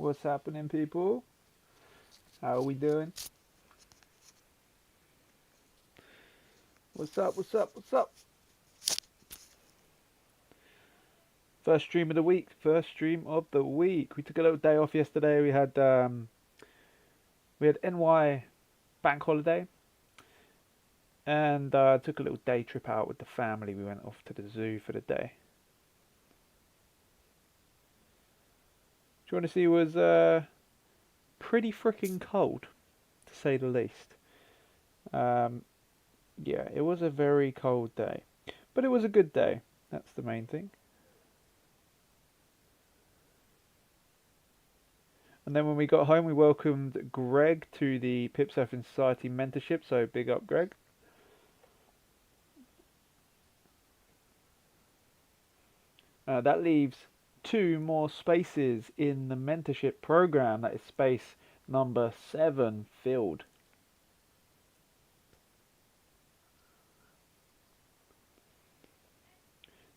What's happening, people? How are we doing? What's up? What's up? What's up? First stream of the week. First stream of the week. We took a little day off yesterday. We had NY bank holiday, and took a little day trip out with the family. We went off to the zoo for the day. Do you want to see? It was pretty freaking cold, to say the least. Yeah, it was a very cold day, but it was a good day. That's the main thing. And then when we got home, we welcomed Greg to the Pip Surfing Society mentorship. So big up, Greg. That leaves 2 more spaces in the mentorship program. That is space number 7 filled.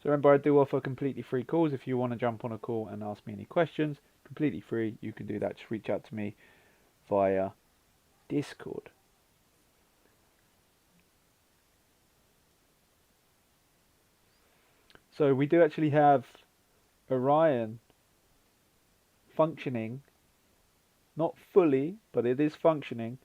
So remember, I do offer completely free calls. If you want to jump on a call and ask me any questions, completely free, you can do that. Just reach out to me via Discord. So we do actually have Orion functioning, not fully, but it is functioning.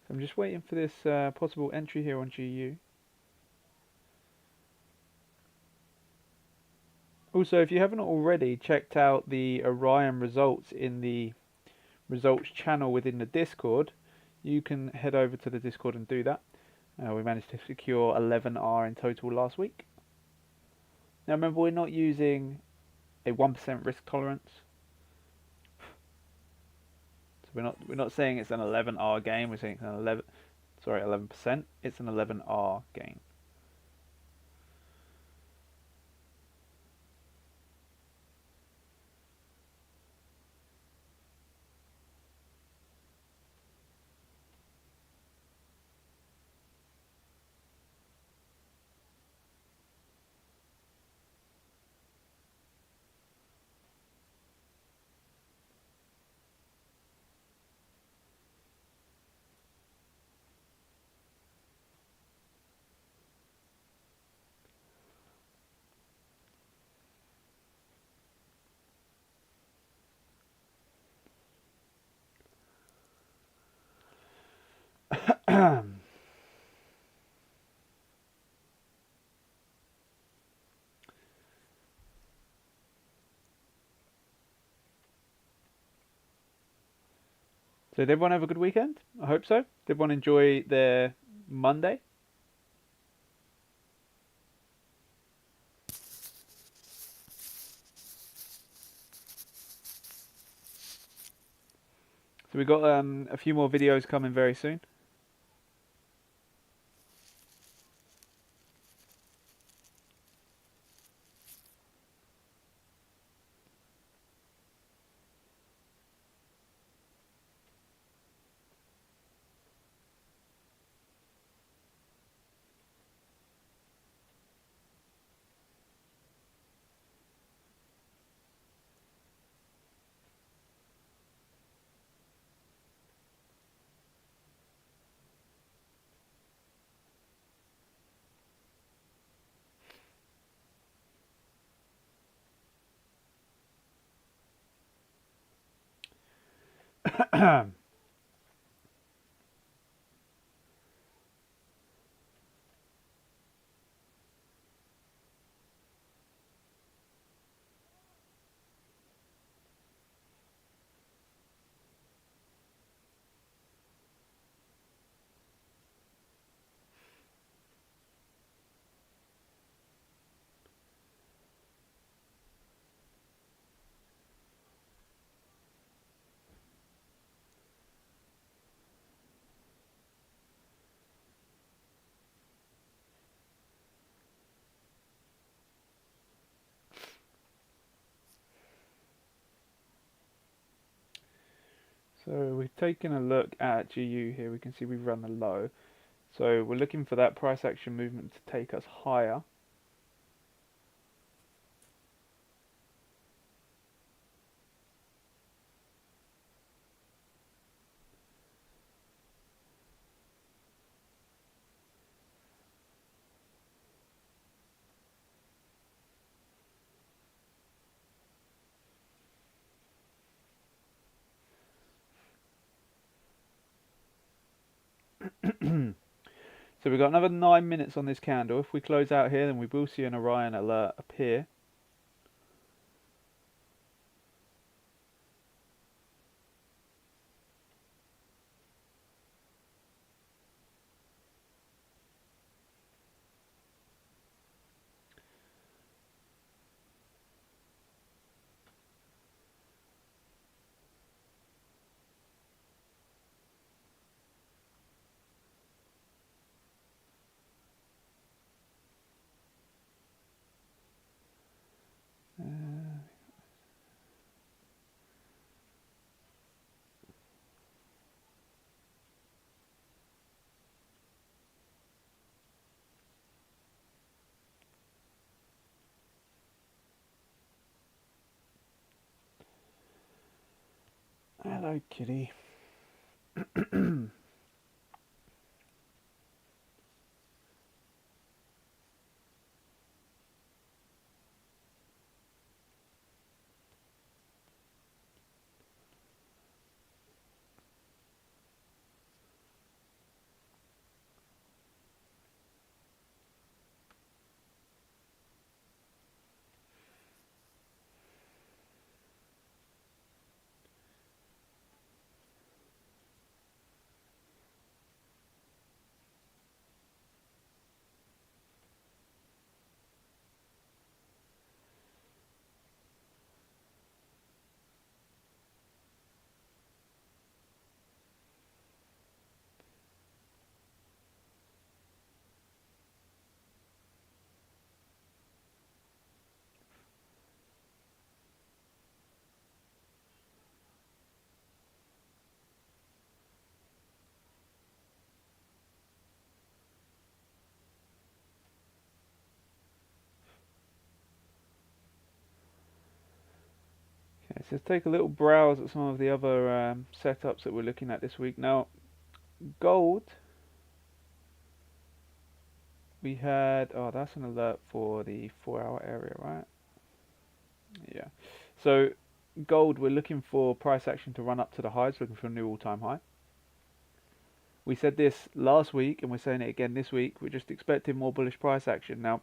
So I'm just waiting for this possible entry here on GU. Also, if you haven't already checked out the Orion results in the results channel within the Discord, you can head over to the Discord and do that. We managed to secure 11R in total last week. Now remember, we're not using a 1% risk tolerance. So we're not saying it's an 11R gain, we're saying it's an 11%. It's an 11R gain. So did everyone have a good weekend? I hope so. Did everyone enjoy their Monday? So we got a few more videos coming very soon. So we've taken a look at GU here. We can see we've run the low. So we're looking for that price action movement to take us higher. So we've got another 9 minutes on this candle. If we close out here, then we will see an Orion alert appear. Hello, kitty. Okay, so let's take a little browse at some of the other setups that we're looking at this week. Now, gold, we had, oh, that's an alert for the 4-hour area, right? Yeah. So, gold, we're looking for price action to run up to the highs, looking for a new all-time high. We said this last week, and we're saying it again this week. We're just expecting more bullish price action. Now,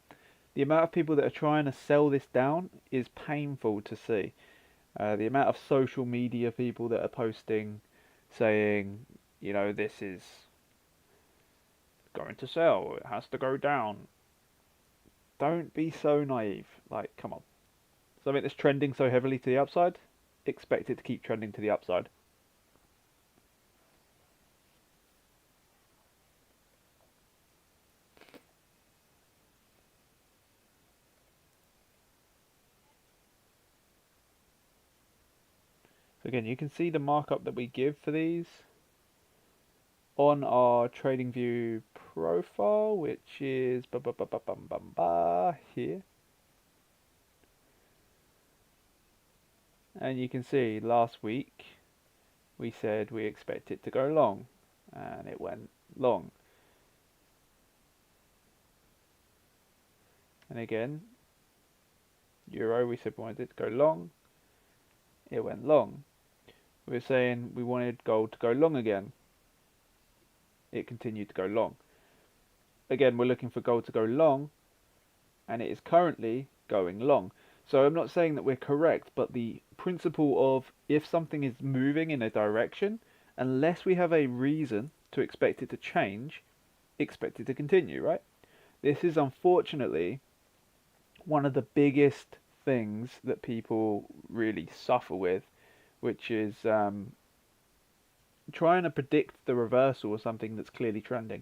the amount of people that are trying to sell this down is painful to see. The amount of social media people that are posting saying, you know, this is going to sell, it has to go down. Don't be so naive. Like, come on. Something that's trending so heavily to the upside, expect it to keep trending to the upside. So again, you can see the markup that we give for these on our TradingView profile, which is here. And you can see last week we said we expect it to go long, and it went long. And again, euro, we said we wanted it to go long, it went long. We were saying we wanted gold to go long again, it continued to go long. Again, we're looking for gold to go long, and it is currently going long. So I'm not saying that we're correct, but the principle of if something is moving in a direction, unless we have a reason to expect it to change, expect it to continue, right? This is unfortunately one of the biggest things that people really suffer with, which is trying to predict the reversal of something that's clearly trending.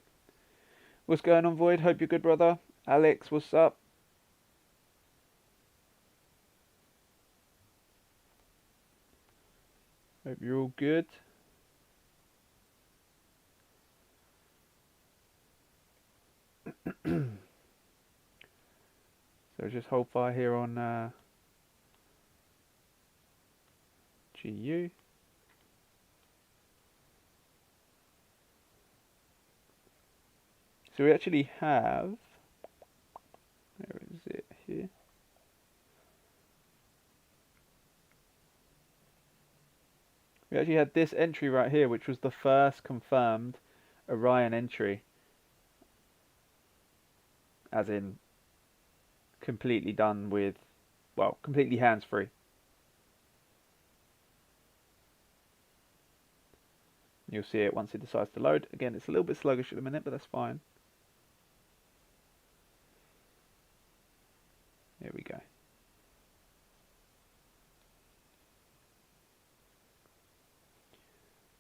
What's going on, Void? Hope you're good, brother. Alex, what's up? Hope you're all good. So just hold fire here on GU. So we actually have, where is it here? We actually had this entry right here, which was the first confirmed Orion entry, as in completely done with, well, completely hands-free. You'll see it once it decides to load. Again, it's a little bit sluggish at the minute, but that's fine. Here we go.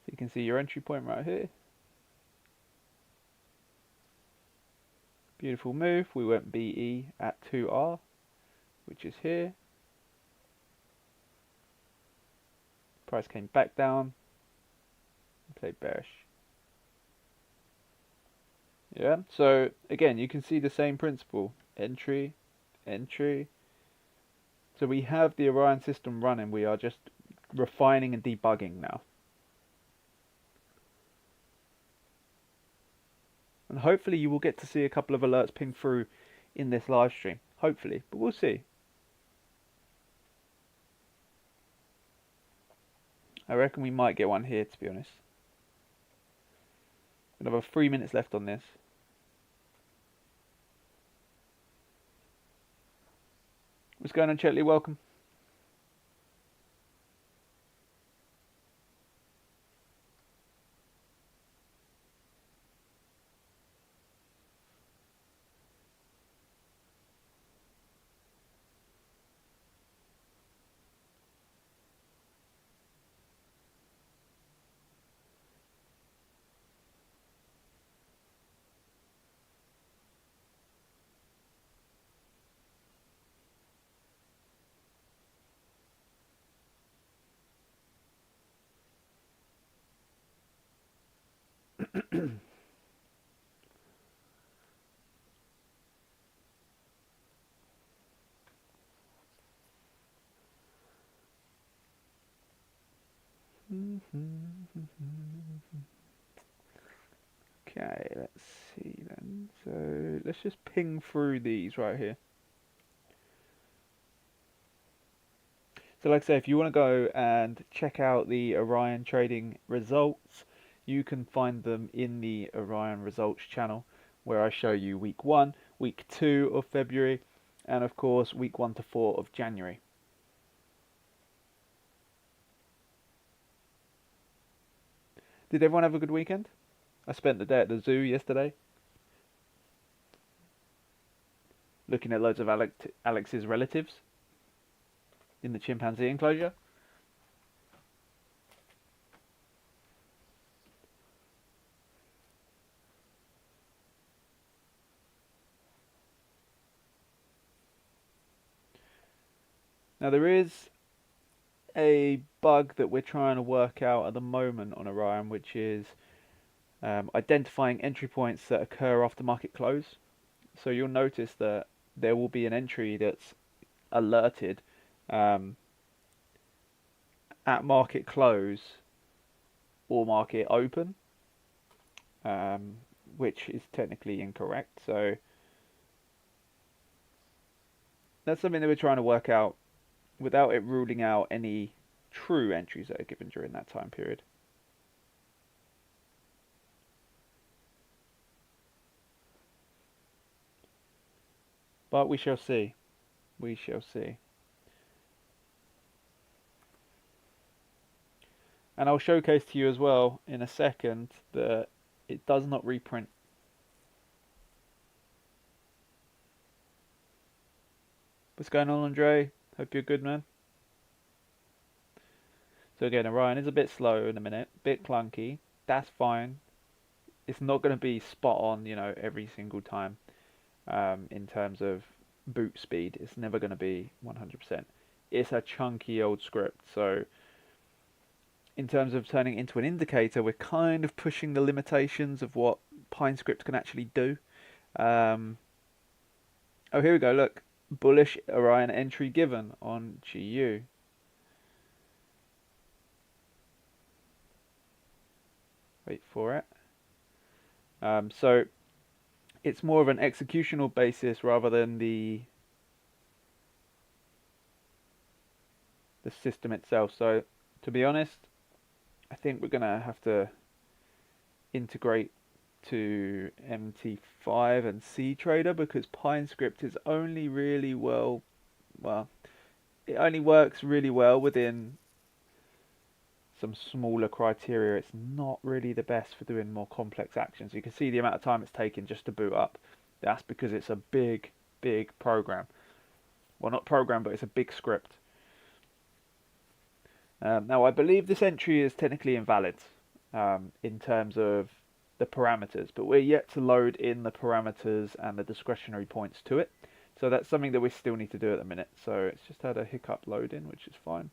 So you can see your entry point right here. Beautiful move. We went BE at 2R, which is here. Price came back down and played bearish. Yeah, so again, you can see the same principle. Entry, entry. So we have the Orion system running. We are just refining and debugging now. And hopefully you will get to see a couple of alerts ping through in this live stream. Hopefully, but we'll see. I reckon we might get one here, to be honest. We have 3 minutes left on this. What's going on, Chetley? Welcome. Okay, let's see then. So let's just ping through these right here. So like I say, if you want to go and check out the Orion trading results, you can find them in the Orion results channel, where I show you week 1, week 2 of February, and of course week 1 to 4 of January. Did everyone have a good weekend? I spent the day at the zoo yesterday, looking at loads of Alex's relatives in the chimpanzee enclosure. Now there is a bug that we're trying to work out at the moment on Orion, which is identifying entry points that occur after market close. So you'll notice that there will be an entry that's alerted at market close or market open, which is technically incorrect. So that's something that we're trying to work out without it ruling out any true entries that are given during that time period. But we shall see. We shall see. And I'll showcase to you as well in a second that it does not reprint. What's going on, Andre? Hope you're good, man. So again, Orion is a bit slow in a minute, bit clunky. That's fine. It's not going to be spot on, you know, every single time. In terms of boot speed, it's never going to be 100%. It's a chunky old script, so in terms of turning it into an indicator, we're kind of pushing the limitations of what Pine script can actually do. Um, oh, here we go. Look, bullish Orion entry given on GU. Wait for it. So it's more of an executional basis rather than the system itself. So to be honest, I think we're gonna have to integrate to MT5 and CTrader because PineScript is only really well, it only works really well within some smaller criteria. It's not really the best for doing more complex actions. You can see the amount of time it's taken just to boot up. That's because it's a big, big program. Well, not program, but it's a big script. Now, I believe this entry is technically invalid in terms of the parameters, but we're yet to load in the parameters and the discretionary points to it. So that's something that we still need to do at the minute. So it's just had a hiccup load in, which is fine.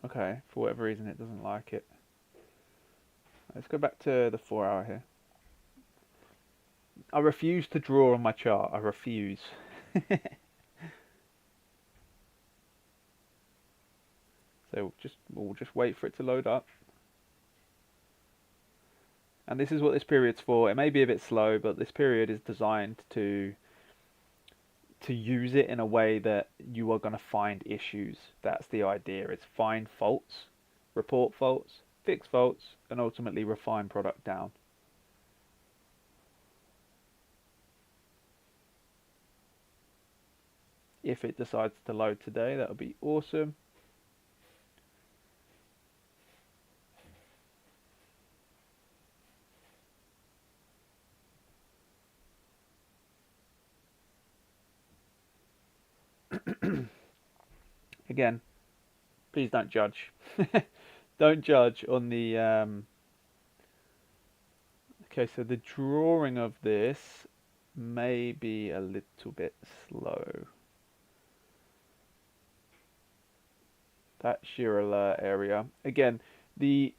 Okay, for whatever reason it doesn't like it. Let's go back to the 4 hour here. I refuse to draw on my chart. I refuse. So we'll just wait for it to load up. And this is what this period's for. It may be a bit slow, but this period is designed to use it in a way that you are going to find issues. That's the idea. It's find faults, report faults, fix faults, and ultimately refine product down. If it decides to load today, that'll be awesome. Again, please don't judge. Don't judge on the... Okay, so the drawing of this may be a little bit slow. That shear alert area. Again, the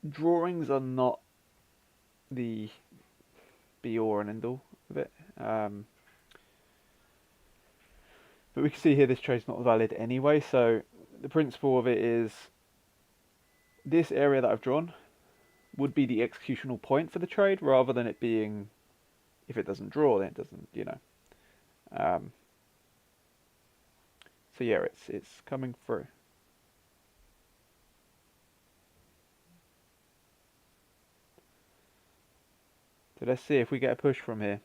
drawings are not the be all and end all of it. But we can see here this trade's not valid anyway, so the principle of it is this area that I've drawn would be the executional point for the trade rather than it being, if it doesn't draw then it doesn't, you know. So yeah, it's coming through. So let's see if we get a push from here.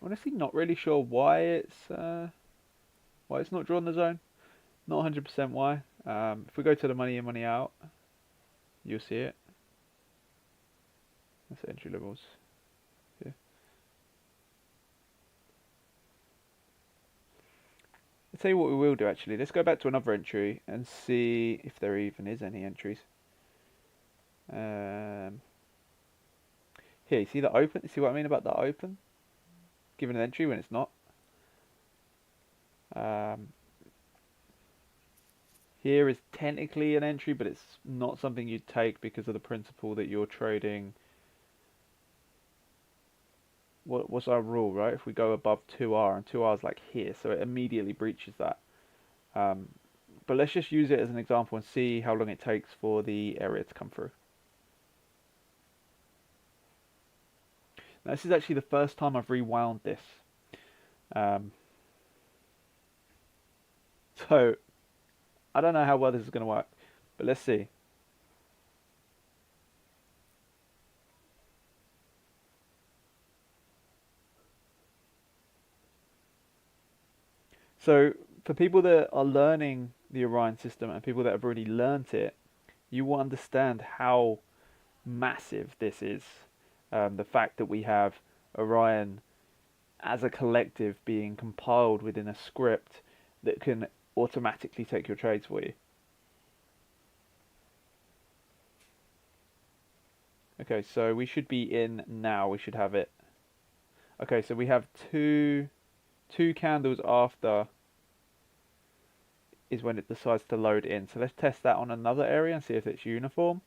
Honestly, not really sure why it's not drawn the zone. Not 100% why. If we go to the money in, money out, you'll see it. That's entry levels. Yeah. I'll tell you what we will do actually. Let's go back to another entry and see if there even is any entries. Here, you see the open? You see what I mean about the open? Given an entry when it's not. Here is technically an entry, but it's not something you'd take because of the principle that you're trading. What's our rule, right? If we go above 2R, and 2R is like here, so it immediately breaches that. But let's just use it as an example and see how long it takes for the area to come through. Now, this is actually the first time I've rewound this. So, I don't know how well this is going to work, but let's see. So, for people that are learning the Orion system and people that have already learnt it, you will understand how massive this is. The fact that we have Orion as a collective being compiled within a script that can automatically take your trades for you. Okay, so we should be in now. We should have it. Okay, so we have two candles after is when it decides to load in. So let's test that on another area and see if it's uniform.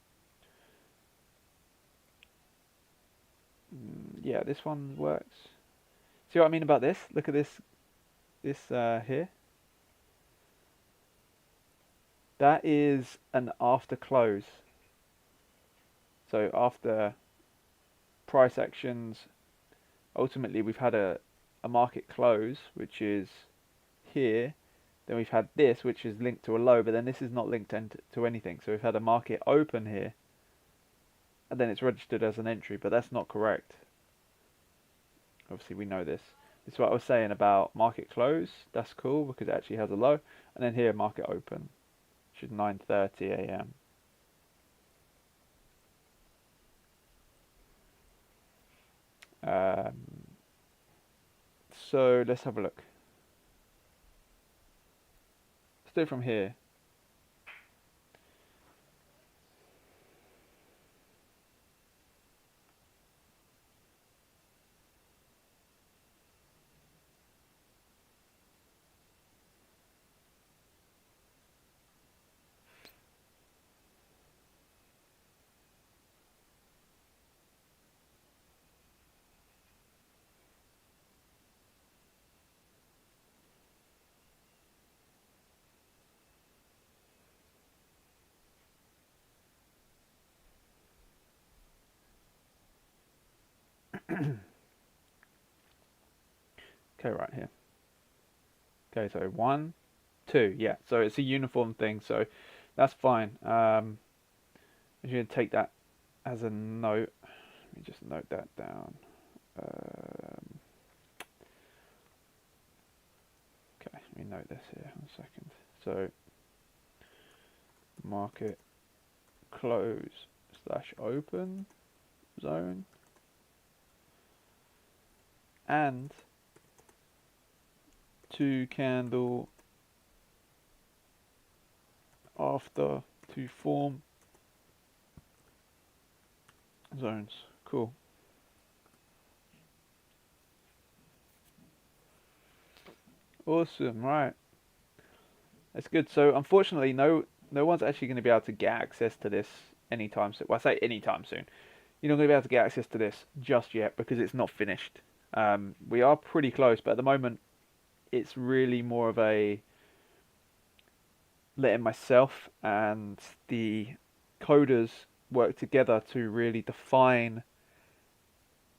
Yeah, this one works. See what I mean about this? Look at this here. That is an after close. So after price actions, ultimately we've had a market close, which is here. Then we've had this, which is linked to a low, but then this is not linked to anything. So we've had a market open here, and then it's registered as an entry, but that's not correct. Obviously, we know this. This is what I was saying about market close. That's cool because it actually has a low. And then here, market open, which is 9:30 a.m. So let's have a look. Let's do it from here. Okay, right here. Okay, so 1, 2, yeah. So it's a uniform thing, so that's fine. I'm going to take that as a note. Let me just note that down. Okay, let me note this here. 1 second. So market close / open zone and 2 candle after to form zones. Cool. Awesome, right. That's good. So unfortunately no one's actually going to be able to get access to this anytime soon. Well, I say anytime soon. You're not going to be able to get access to this just yet because it's not finished. We are pretty close, but at the moment it's really more of a letting myself and the coders work together to really define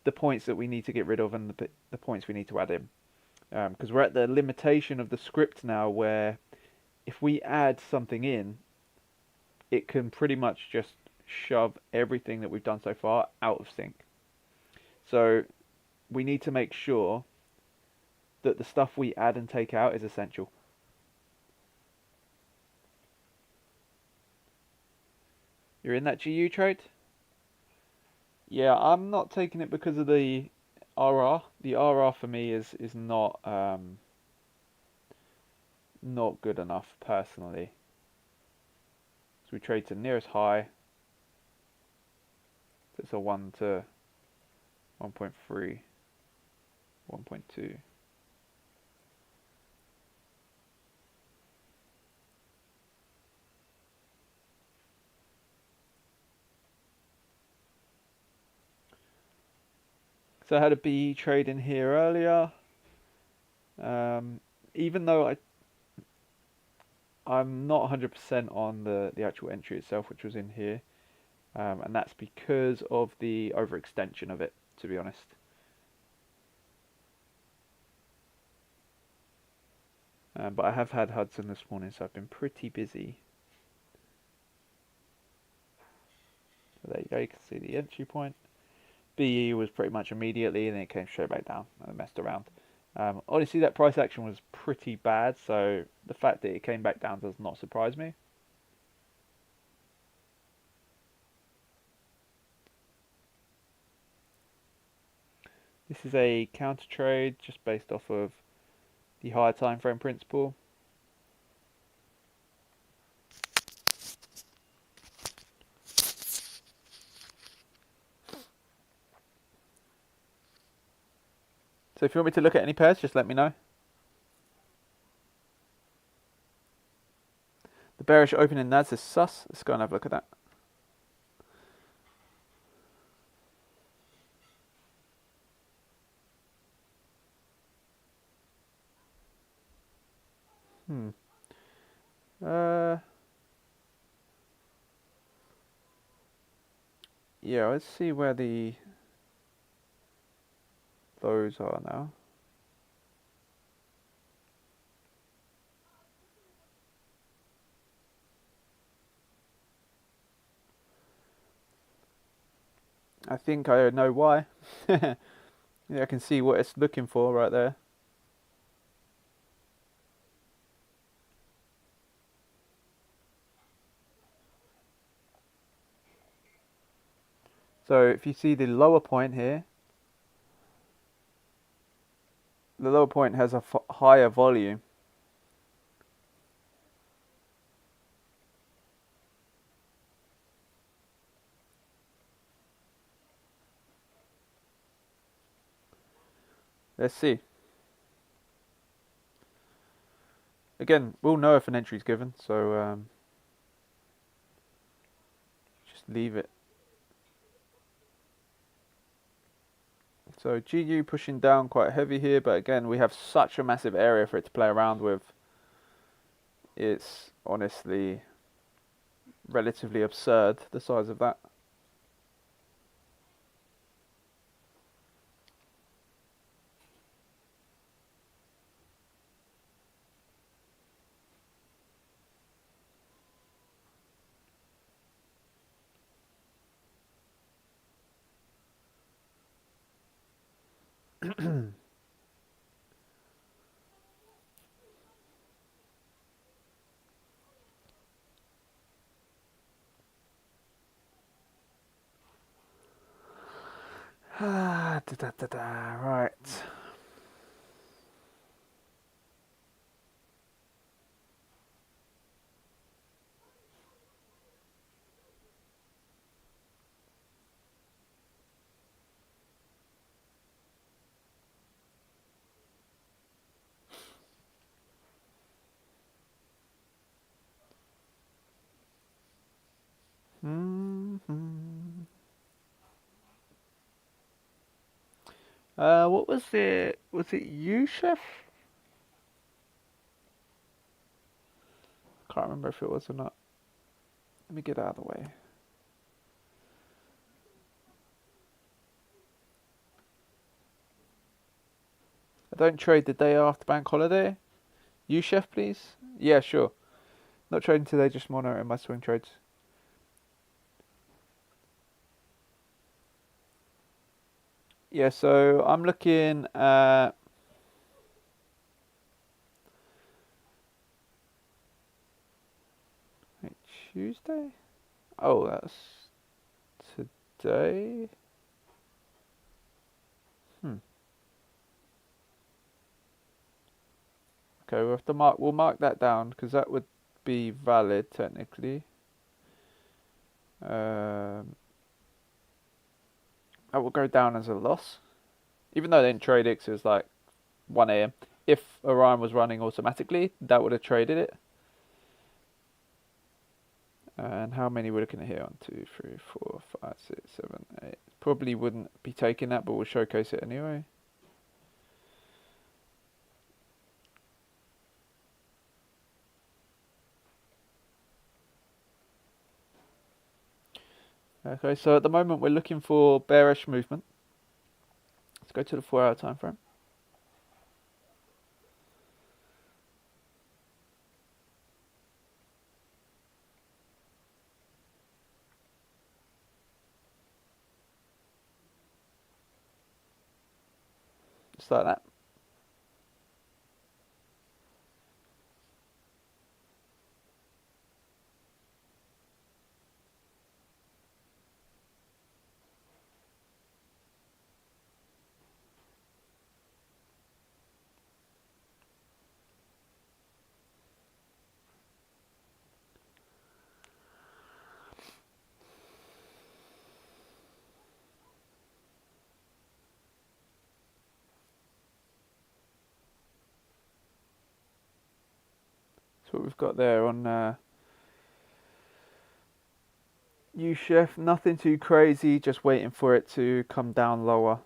the points that we need to get rid of and the points we need to add in. Because we're at the limitation of the script now where if we add something in, it can pretty much just shove everything that we've done so far out of sync. So we need to make sure that the stuff we add and take out is essential. You're in that GU trade? Yeah, I'm not taking it because of the RR. The RR for me is not not good enough personally. So we trade to nearest high. So it's a 1 to 1.3, 1.2. So I had a BE trade in here earlier. Even though I'm not 100% on the actual entry itself, which was in here, and that's because of the overextension of it, to be honest. But I have had Hudson this morning, so I've been pretty busy. So there you go, you can see the entry point. BE was pretty much immediately, and then it came straight back down and messed around. Honestly, that price action was pretty bad, so the fact that it came back down does not surprise me. This is a counter trade just based off of the higher time frame principle. So if you want me to look at any pairs, just let me know. The bearish opening NAS is sus. Let's go and have a look at that. Yeah, let's see where the lows are now. I think I know why. Yeah, I can see what it's looking for right there. So if you see the lower point here, the lower point has a higher volume. Let's see. Again, we'll know if an entry is given, so just leave it. So GU pushing down quite heavy here, but again, we have such a massive area for it to play around with. It's honestly relatively absurd, the size of that. Right. What was it? Was it you, Chef? Can't remember if it was or not. Let me get out of the way. I don't trade the day after bank holiday. You, Chef, please? Yeah, sure. Not trading today, just monitoring my swing trades. Yeah, so I'm looking at Tuesday? Oh, that's today. Okay, we'll have to we'll mark that down because that would be valid technically. That will go down as a loss. Even though they didn't trade it, 'cause it was like 1 a.m. If Orion was running automatically, that would have traded it. And how many we're looking at here? 1, 2, 3, 4, 5, 6, 7, 8. Probably wouldn't be taking that, but we'll showcase it anyway. Okay, so at the moment we're looking for bearish movement. Let's go to the 4-hour time frame. Just like that. So what we've got there on U-Chef, nothing too crazy, just waiting for it to come down lower.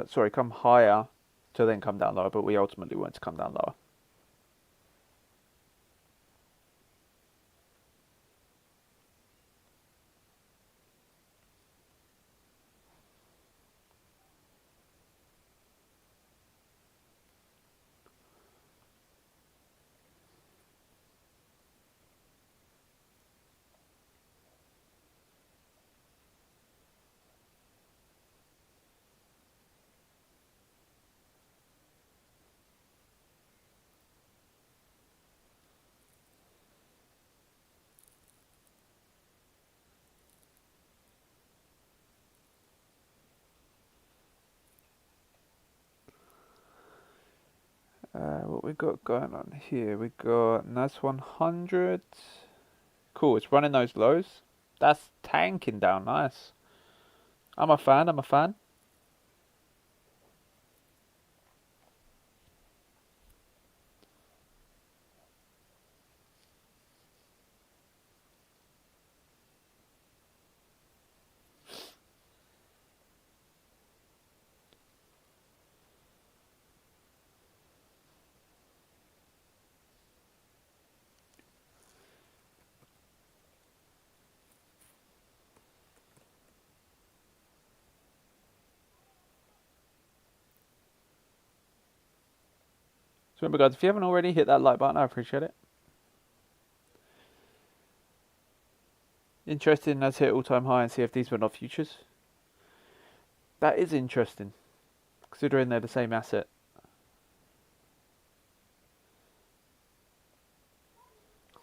Sorry, come higher to then come down lower, but we ultimately want it to come down lower. What we got going on here? We got NAS 100. Cool, it's running those lows. That's tanking down, nice. I'm a fan, I'm a fan. So remember guys, if you haven't already, hit that like button, I appreciate it. Interesting, let's hit all-time high and CFDs but not futures. That is interesting, considering they're the same asset.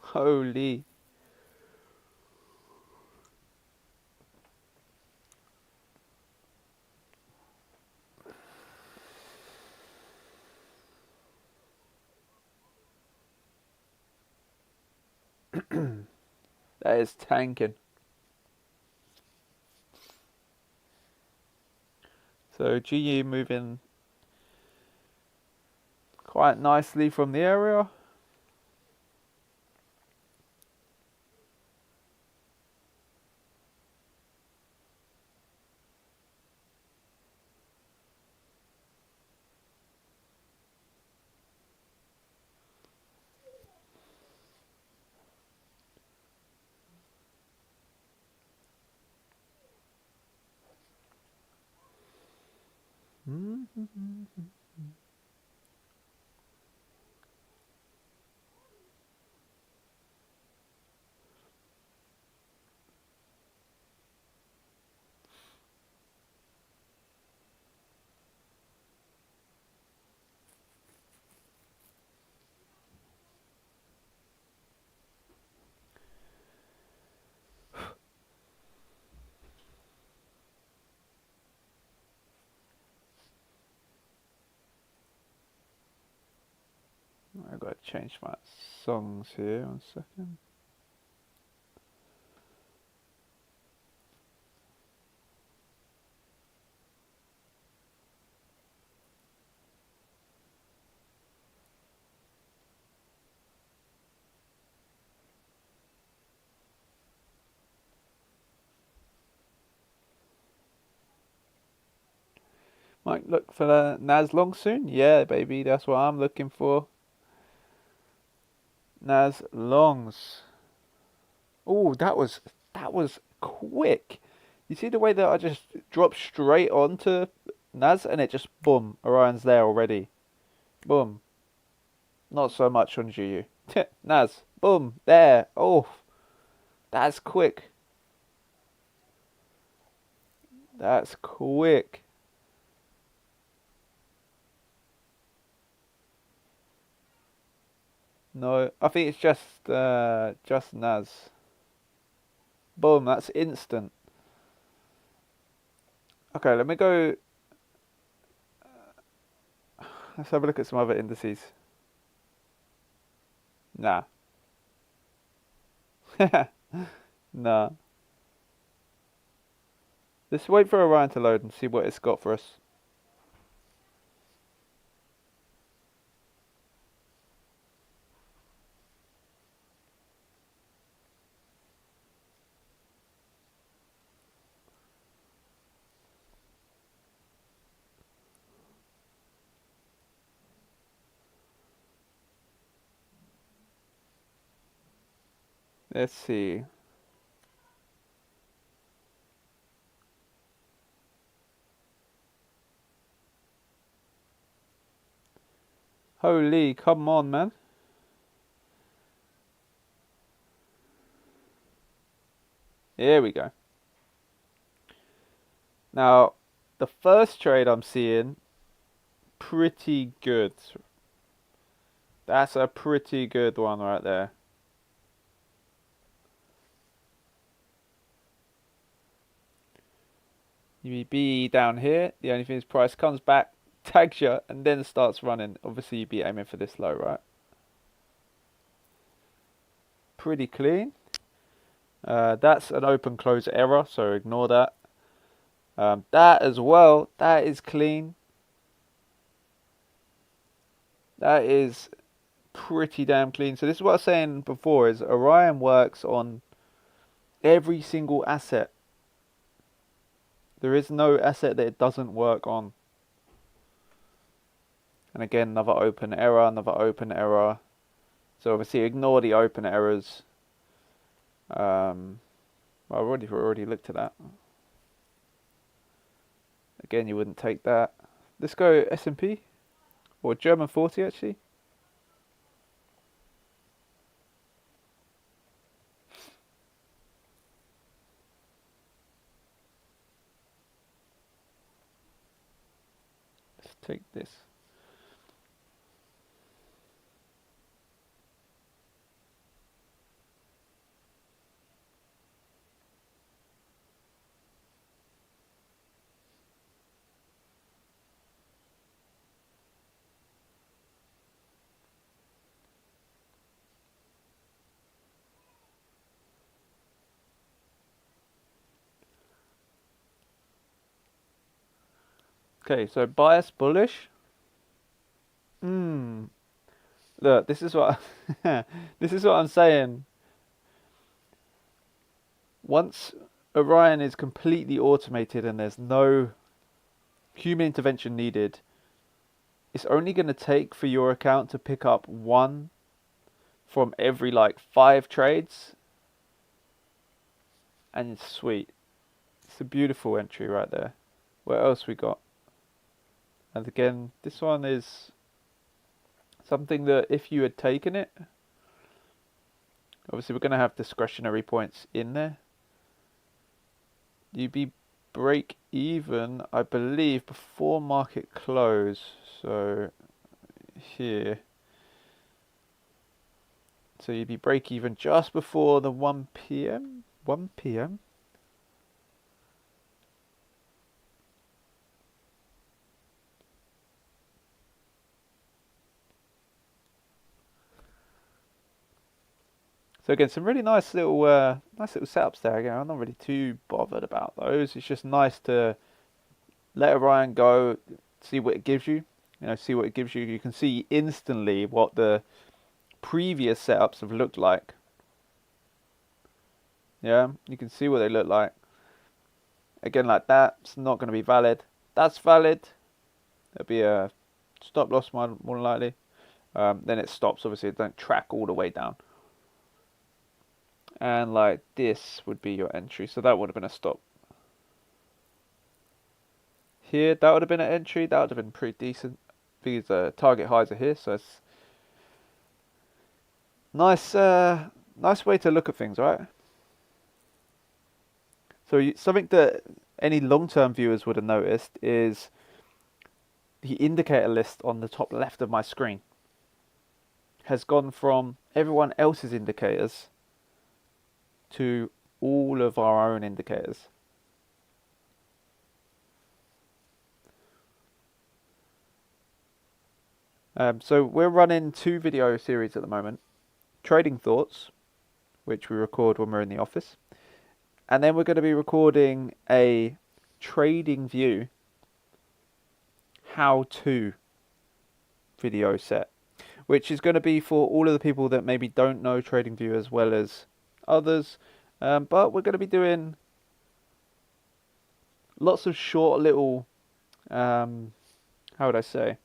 Holy. That is tanking. So GU moving quite nicely from the area. I've got to change my songs here, 1 second. Might look for the NAS long soon? Yeah, baby, that's what I'm looking for. NAS longs. Oh, that was quick. You see the way that I just dropped straight onto NAS and it just boom, Orion's there already. Boom. Not so much on GU. NAS, boom, there. Oh, that's quick. That's quick. No, I think it's just NAS. Boom, that's instant. Okay, let me go. Let's have a look at some other indices. Nah. Nah. Let's wait for Orion to load and see what it's got for us. Let's see. Holy, come on, man. Here we go. Now, the first trade I'm seeing, pretty good. That's a pretty good one right there. UEB down here. The only thing is price comes back, tags you, and then starts running. Obviously, you'd be aiming for this low, right? Pretty clean. That's an open close error, so ignore that. That as well, that is clean. That is pretty damn clean. So this is what I was saying before, is Orion works on every single asset. There is no asset that it doesn't work on. And again, another open error, another open error. So obviously ignore the open errors. Well, I've already looked at that. Again, you wouldn't take that. Let's go S&P, or German 40 actually. Let's take this. Okay, so bias bullish. Look, this is what this is what I'm saying. Once Orion is completely automated and there's no human intervention needed, it's only going to take for your account to pick up one from every like 5 trades, and it's sweet. It's a beautiful entry right there. What else we got? And again, this one is something that if you had taken it, obviously we're going to have discretionary points in there. You'd be break even, I believe, before market close. So here. So you'd be break even just before the 1 p.m. 1 p.m. So again, some really nice little setups there. Again, I'm not really too bothered about those. It's just nice to let Orion go, see what it gives you. See what it gives you. You can see instantly what the previous setups have looked like. Yeah, you can see what they look like. Again, like that, it's not going to be valid. That's valid. There'll be a stop loss more than likely. Then it stops. Obviously, it don't track all the way down. And like this would be your entry. So that would have been a stop. Here, that would have been an entry. That would have been pretty decent. These target highs are here, so it's nice. Nice way to look at things, right? So something that any long-term viewers would have noticed is the indicator list on the top left of my screen has gone from everyone else's indicators to all of our own indicators. So we're running 2 video series at the moment. Trading Thoughts, which we record when we're in the office. And then we're going to be recording a Trading View how-to video set, which is going to be for all of the people that maybe don't know Trading View as well as others. But we're going to be doing lots of short little, how would I say,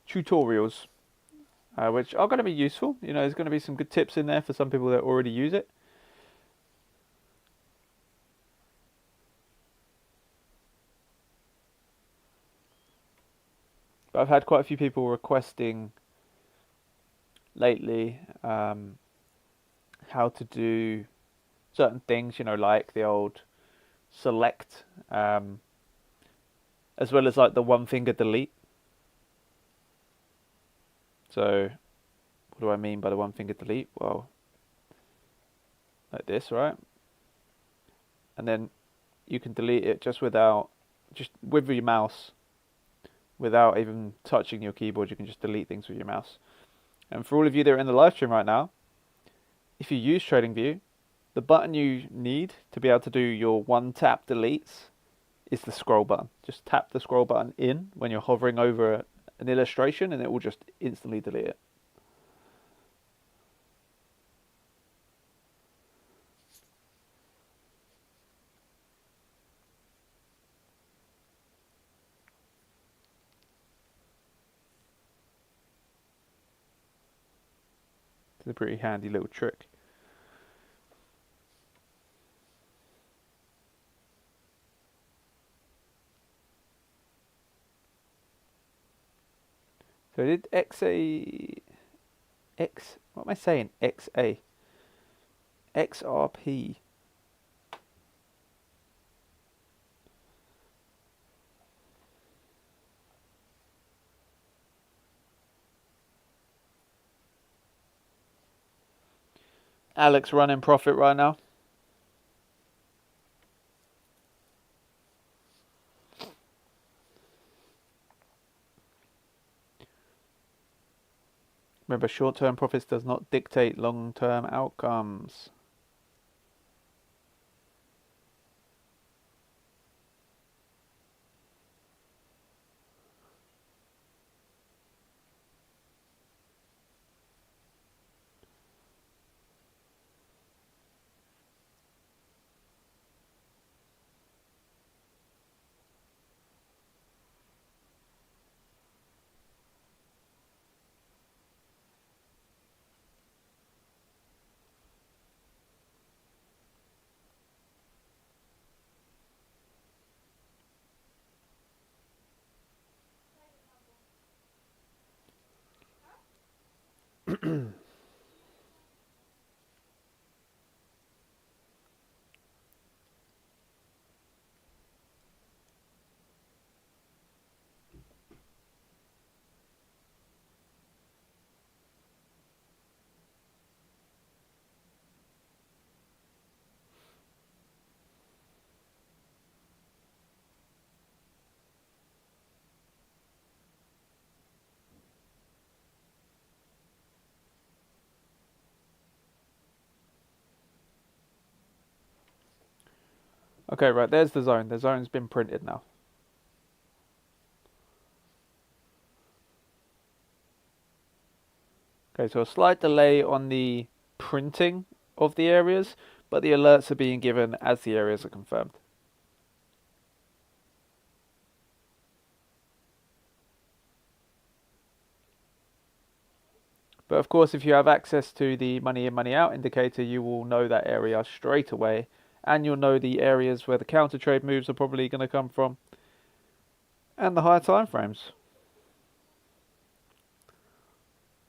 tutorials which are going to be useful. You know, there's going to be some good tips in there for some people that already use it. But I've had quite a few people requesting lately how to do certain things, you know, like the old select, as well as like the one finger delete. So what do I mean by the one finger delete? Well, like this, right? And then you can delete it just with your mouse, without even touching your keyboard. You can just delete things with your mouse. And for all of you that are in the live stream right now, if you use TradingView, the button you need to be able to do your one tap deletes is the scroll button. Just tap the scroll button in when you're hovering over an illustration and it will just instantly delete it. It's a pretty handy little trick. So did what am I saying? XRP. Alex running profit right now. Remember, short-term profits does not dictate long-term outcomes. Okay, right, there's the zone. The zone's been printed now. Okay, so a slight delay on the printing of the areas, but the alerts are being given as the areas are confirmed. But of course, if you have access to the money in, money out indicator, you will know that area straight away, and you'll know the areas where the counter trade moves are probably going to come from, and the higher time frames.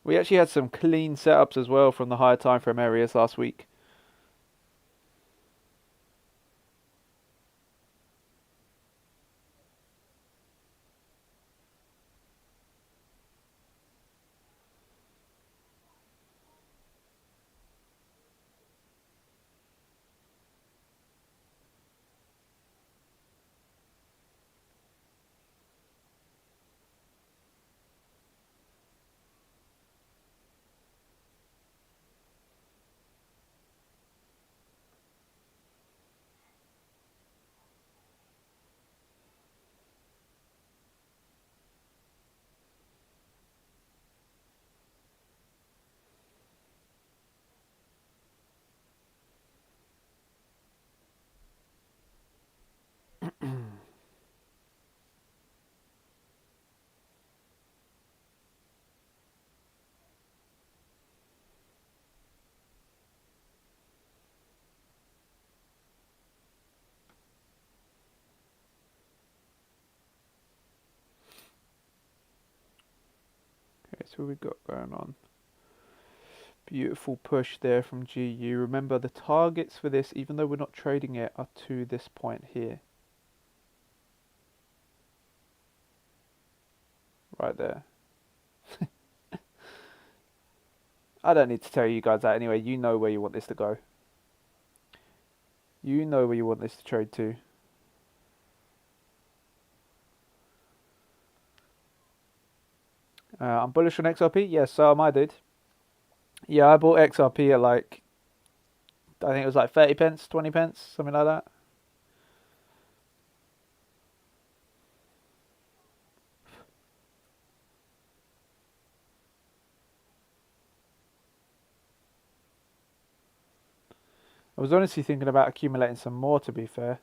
We actually had some clean setups as well from the higher time frame areas last week. what we got going on. Beautiful push there from GU. Remember, the targets for this, even though we're not trading it, are to this point here. Right there. I don't need to tell you guys that anyway. You know where you want this to go. You know where you want this to trade to. I'm bullish on XRP. Yes, so am I, dude. Yeah, I bought XRP at like, I think it was like 30 pence, 20 pence, something like that. I was honestly thinking about accumulating some more, to be fair.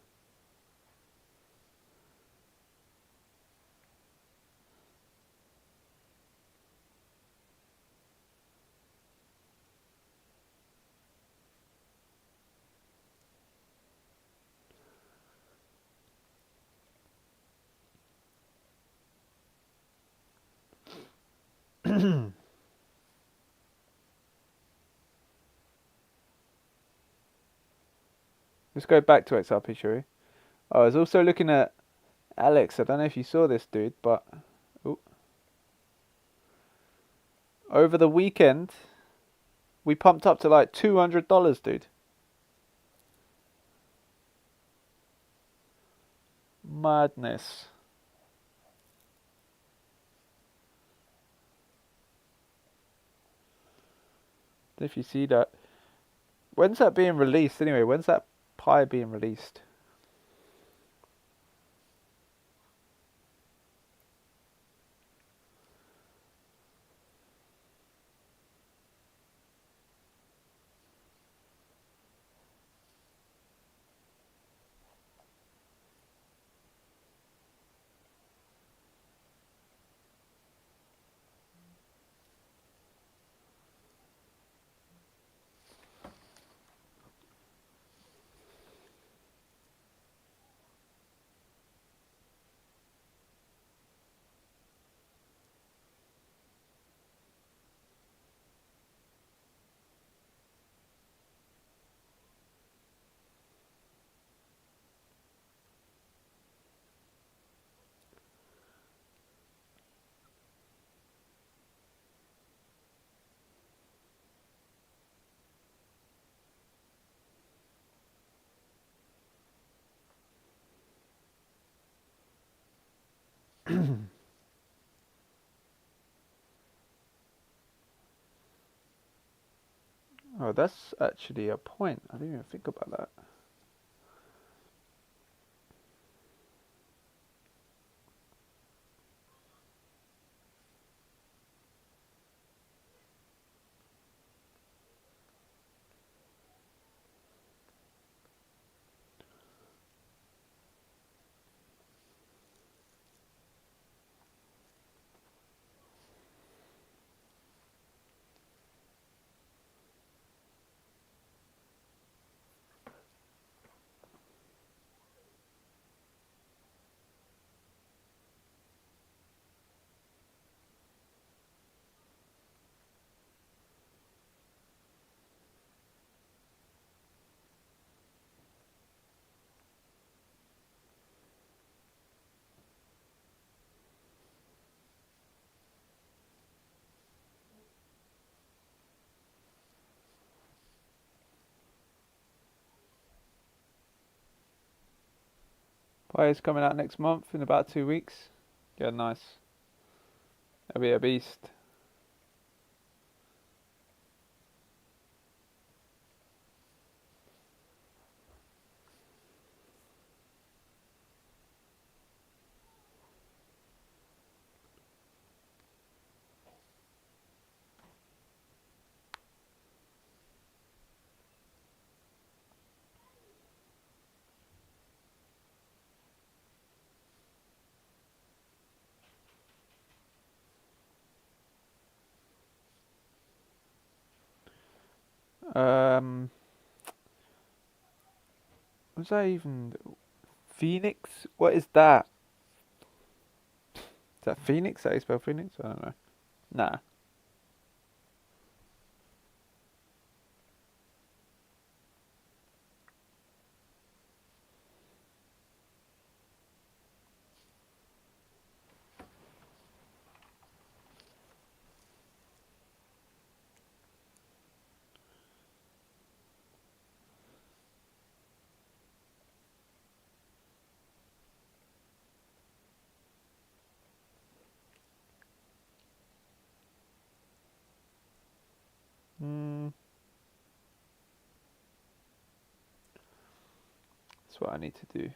Let's go back to XRP, shall we? I was also looking at Alex. I don't know if you saw this, dude, but over the weekend, we pumped up to like $200, dude. Madness. If you see that. When's that being released anyway? When's that pie being released? Oh, that's actually a point. I didn't even think about that. Pie is coming out next month in about 2 weeks. Yeah, nice. That'll be a beast. Was that even Phoenix? What is that? Is that Phoenix? Is that how you spell Phoenix? I don't know. Nah. That's what I need to do.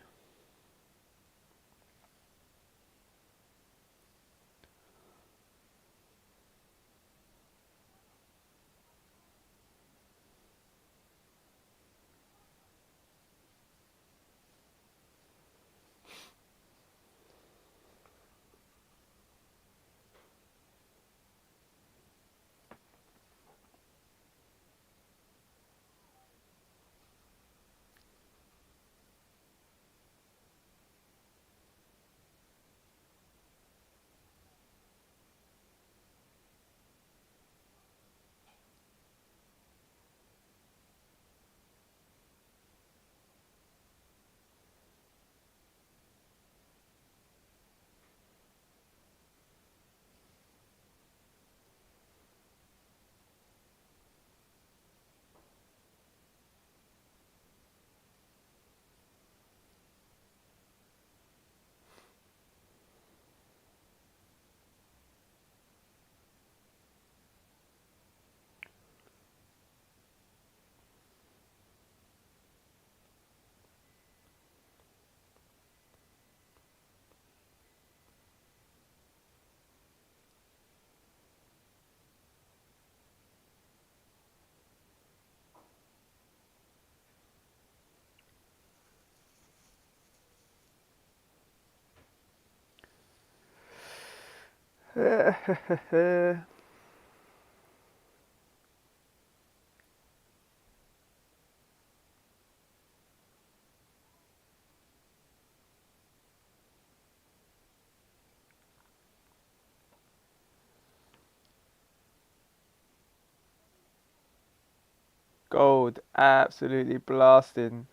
Gold, absolutely blasting.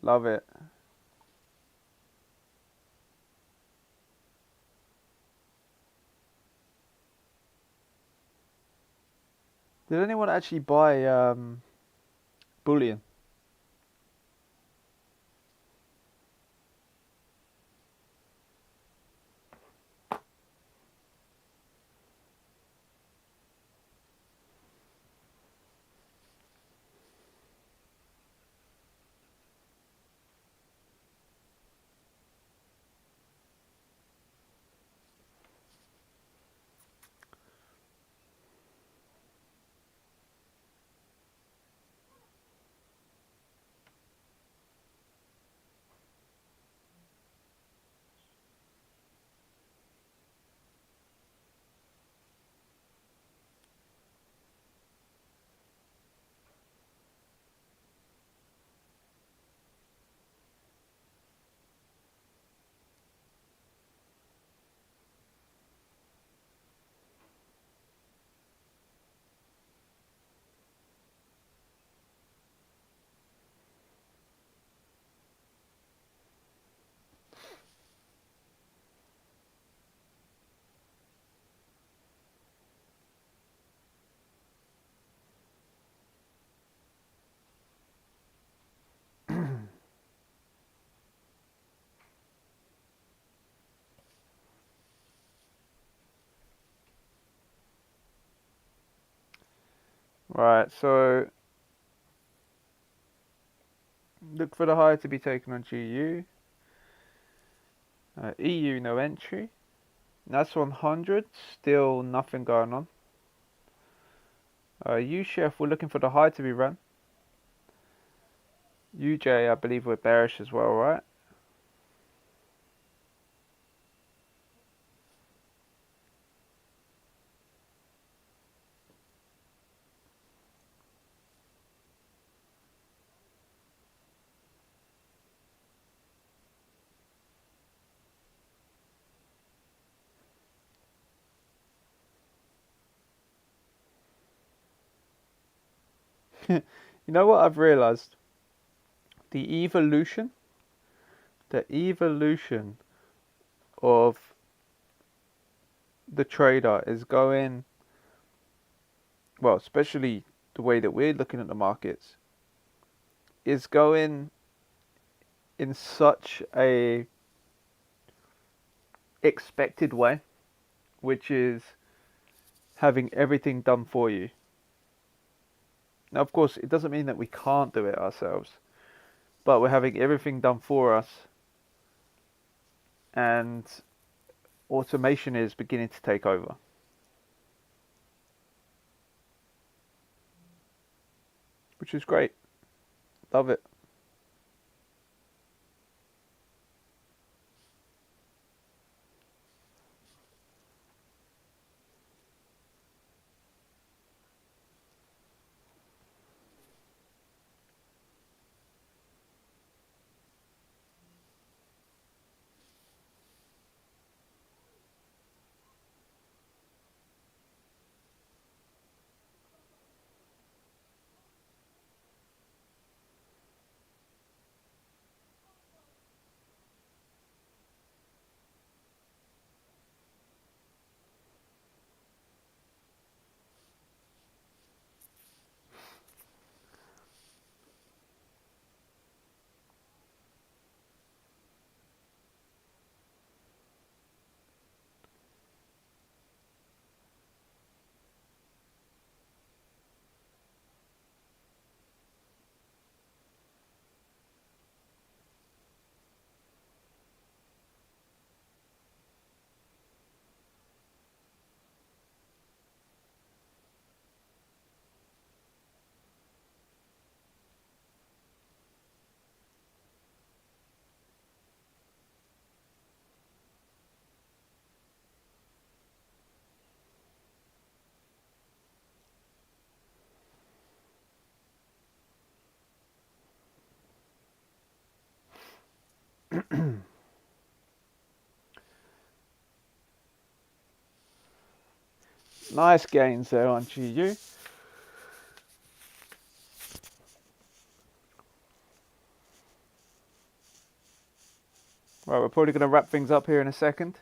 Love it. Did anyone actually buy bullion? Right, so look for the high to be taken on GU. EU no entry. That's 100, still nothing going on. UCHF, we're looking for the high to be run. UJ, I believe we're bearish as well, right? You know what I've realized? The evolution of the trader is going, well, especially the way that we're looking at the markets, is going in such a expected way, which is having everything done for you. Now, of course, it doesn't mean that we can't do it ourselves, but we're having everything done for us, and automation is beginning to take over, which is great. Love it. Nice gains there on GU. Right, we're probably going to wrap things up here in a second.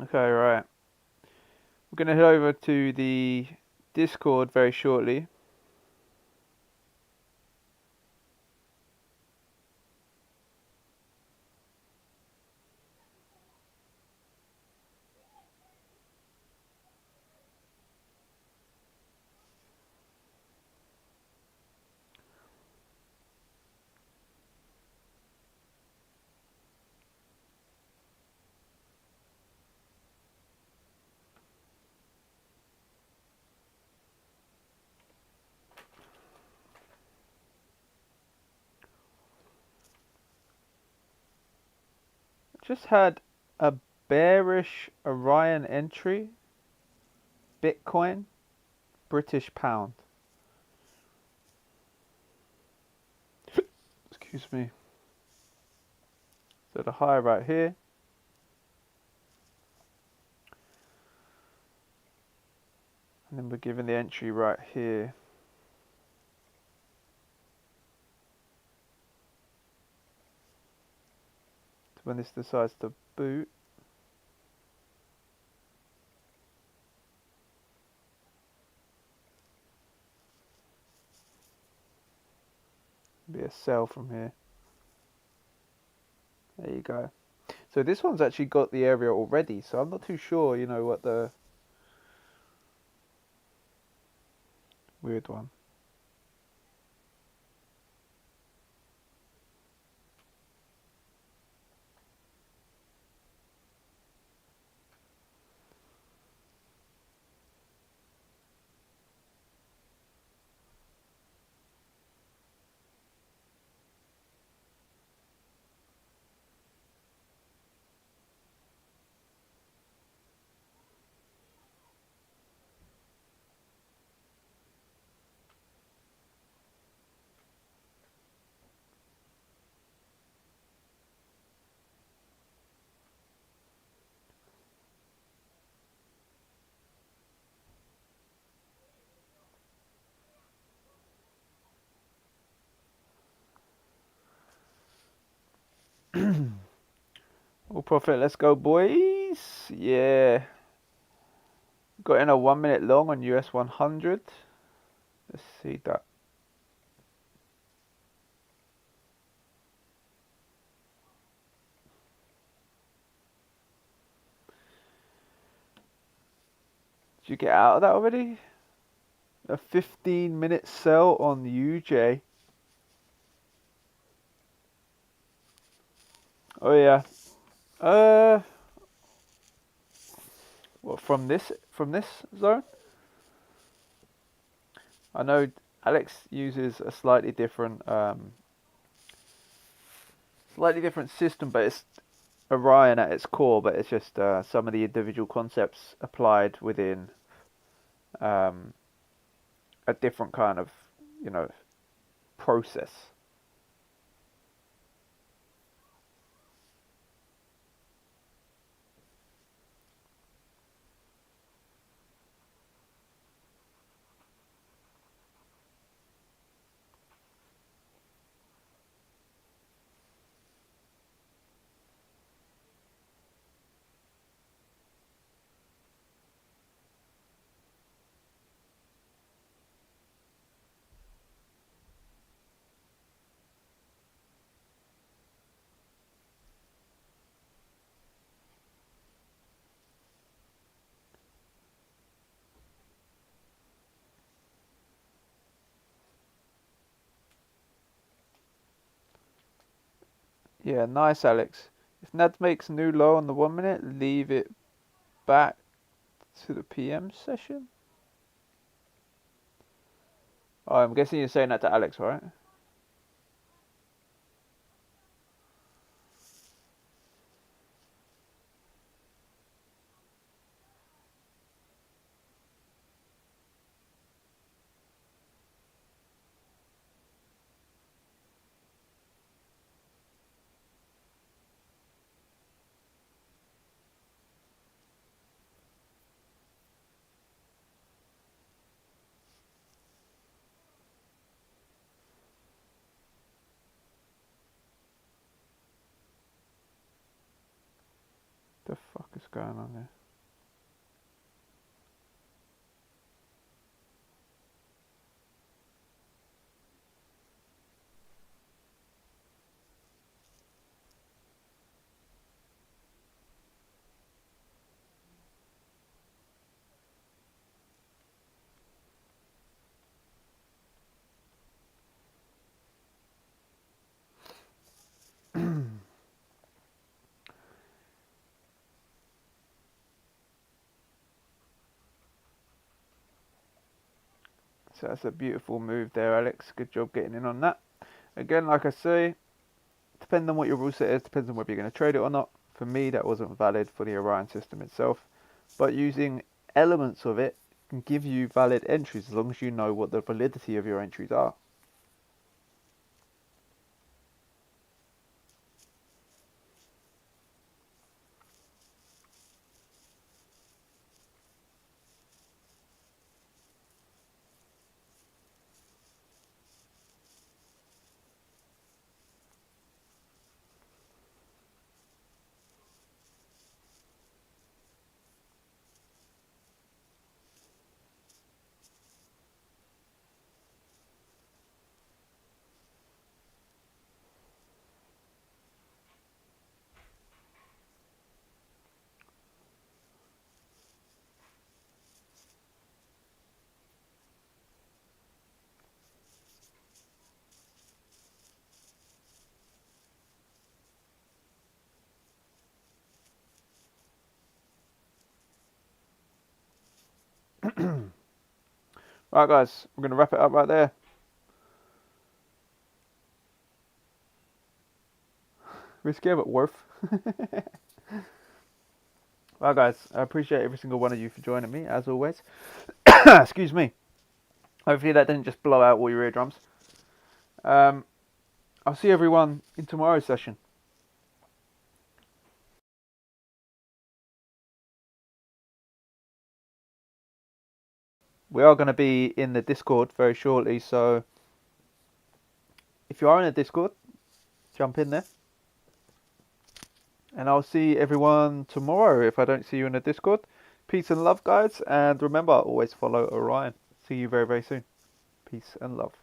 Okay, right. We're going to head over to the Discord very shortly. Just had a bearish Orion entry, Bitcoin, British pound. Excuse me. So the high right here. And then we're given the entry right here. So when this decides to boot, be a sell from here. There you go. So this one's actually got the area already, so I'm not too sure, you know, what the weird one. All profit, let's go, boys. Yeah. Got in a 1 minute long on US 100. Let's see that. Did you get out of that already? A 15-minute sell on UJ. Oh yeah. What, from this zone? I know Alex uses a slightly different system, but it's Orion at its core. But it's just some of the individual concepts applied within um, a different kind of, you know, process. Yeah, nice, Alex. If Nad makes new low on the 1 minute, leave it back to the PM session. Oh, I'm guessing you're saying that to Alex, right? The fuck is going on there? So that's a beautiful move there, Alex. Good job getting in on that. Again, like I say, depending on what your rule set is, depends on whether you're going to trade it or not. For me, that wasn't valid for the Orion system itself. But using elements of it can give you valid entries as long as you know what the validity of your entries are. Right, guys, we're going to wrap it up right there. Risky but worth. Right, guys, I appreciate every single one of you for joining me, as always. Excuse me. Hopefully that didn't just blow out all your eardrums. I'll see everyone in tomorrow's session. We are going to be in the Discord very shortly, so if you are in the Discord, jump in there. And I'll see everyone tomorrow if I don't see you in the Discord. Peace and love, guys. And remember, always follow Orion. See you very, very soon. Peace and love.